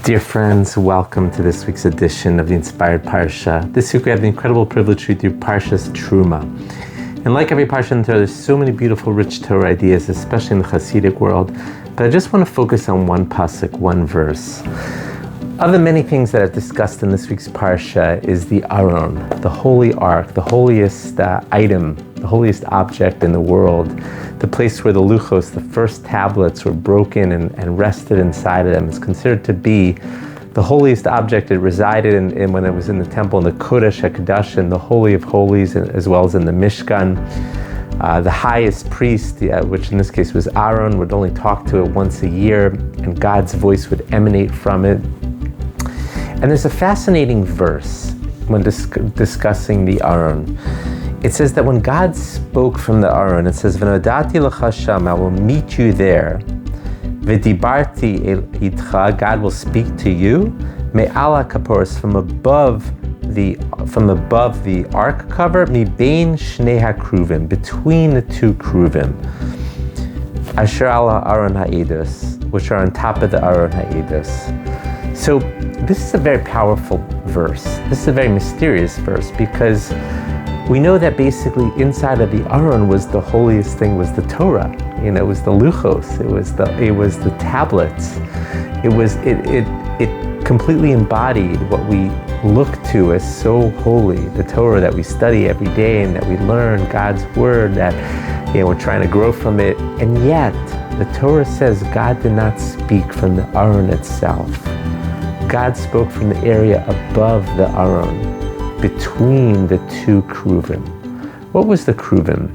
Dear friends, welcome to this week's edition of the Inspired Parsha. This week we have the incredible privilege to read through Parsha's Terumah. And like every Parsha in the Torah, there's so many beautiful, rich Torah ideas, especially in the Hasidic world. But I just want to focus on one pasuk, one verse. Of the many things that I've discussed in this week's Parsha is the Aron, the holy ark, the holiest item, the holiest object in the world, the place where the luchos, the first tablets, were broken and rested inside of them, is considered to be the holiest object. It resided in when it was in the temple, in the Kodesh HaKadosh, in the Holy of Holies, as well as in the Mishkan. The highest priest, which in this case was Aaron, would only talk to it once a year, and God's voice would emanate from it. And there's a fascinating verse when discussing the Aron. It says that when God spoke from the Aron, it says, "V'nodati lecha sham," I will meet you there. "V'dibarti itcha," God will speak to you. "Me'ala kaporos," from above the ark cover. "Mibein shnei hakruvim," between the two kruvim. "Asher ala Aron ha'edus," which are on top of the Aron ha'edus. So this is a very powerful verse. This is a very mysterious verse, because we know that basically inside of the Aron was the holiest thing, was the Torah. It was the luchos. It was the tablets. It completely embodied what we look to as so holy, the Torah that we study every day and that we learn, God's word, that we're trying to grow from it. And yet the Torah says God did not speak from the Aron itself. God spoke from the area above the Aron, between the two kruvim. What was the kruvim?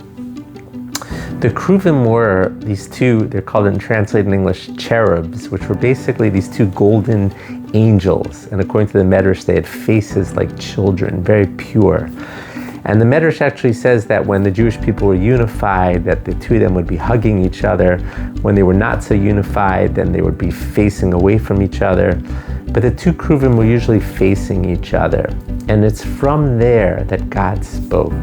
The kruvim were these two, they're called, translated in English, cherubs, which were basically these two golden angels. And according to the Medrash, they had faces like children, very pure. And the Medrash actually says that when the Jewish people were unified, that the two of them would be hugging each other. When they were not so unified, then they would be facing away from each other. But the two kruvim were usually facing each other. And it's from there that God spoke.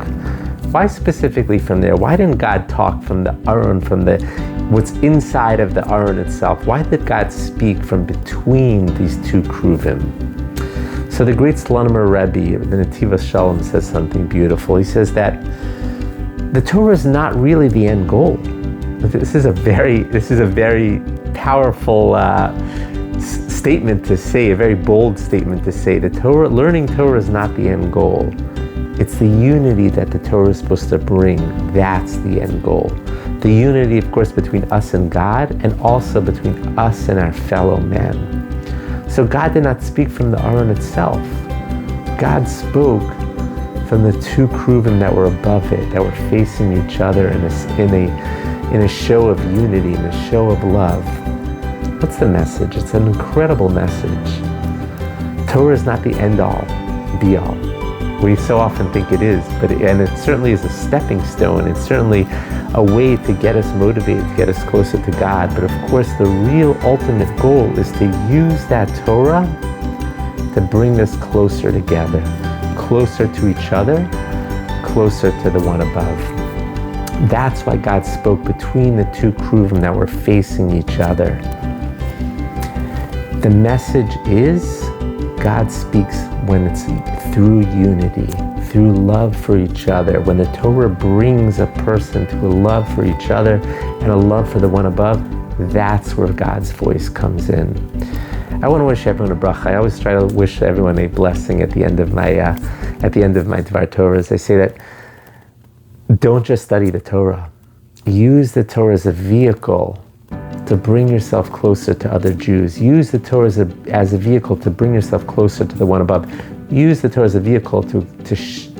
Why specifically from there? Why didn't God talk from the Aron, from what's inside of the Aron itself? Why did God speak from between these two kruvim? So the great Slonimer Rebbe, the Nativas Shalom, says something beautiful. He says that the Torah is not really the end goal. This is a very powerful statement to say, a very bold statement to say. Learning Torah is not the end goal. It's the unity that the Torah is supposed to bring. That's the end goal. The unity, of course, between us and God, and also between us and our fellow men. So God did not speak from the Aron itself. God spoke from the two kruvim that were above it, that were facing each other in a show of unity, in a show of love. What's the message? It's an incredible message. Torah is not the end-all, be-all. We so often think it is, and it certainly is a stepping stone. It's certainly a way to get us motivated, to get us closer to God. But of course, the real ultimate goal is to use that Torah to bring us closer together, closer to each other, closer to the one above. That's why God spoke between the two kruvim that were facing each other. The message is God speaks when it's through unity, through love for each other. When the Torah brings a person to a love for each other and a love for the one above, that's where God's voice comes in. I want to wish everyone a bracha. I always try to wish everyone a blessing at the end of my Dvar Torahs. I say that don't just study the Torah. Use the Torah as a vehicle to bring yourself closer to other Jews. Use the Torah as a vehicle to bring yourself closer to the one above. Use the Torah as a vehicle to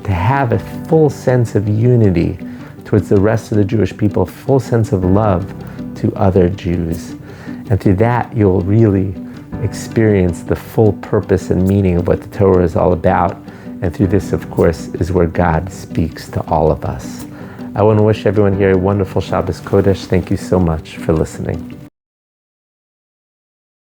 have a full sense of unity towards the rest of the Jewish people, a full sense of love to other Jews. And through that, you'll really experience the full purpose and meaning of what the Torah is all about. And through this, of course, is where God speaks to all of us. I want to wish everyone here a wonderful Shabbos Kodesh. Thank you so much for listening.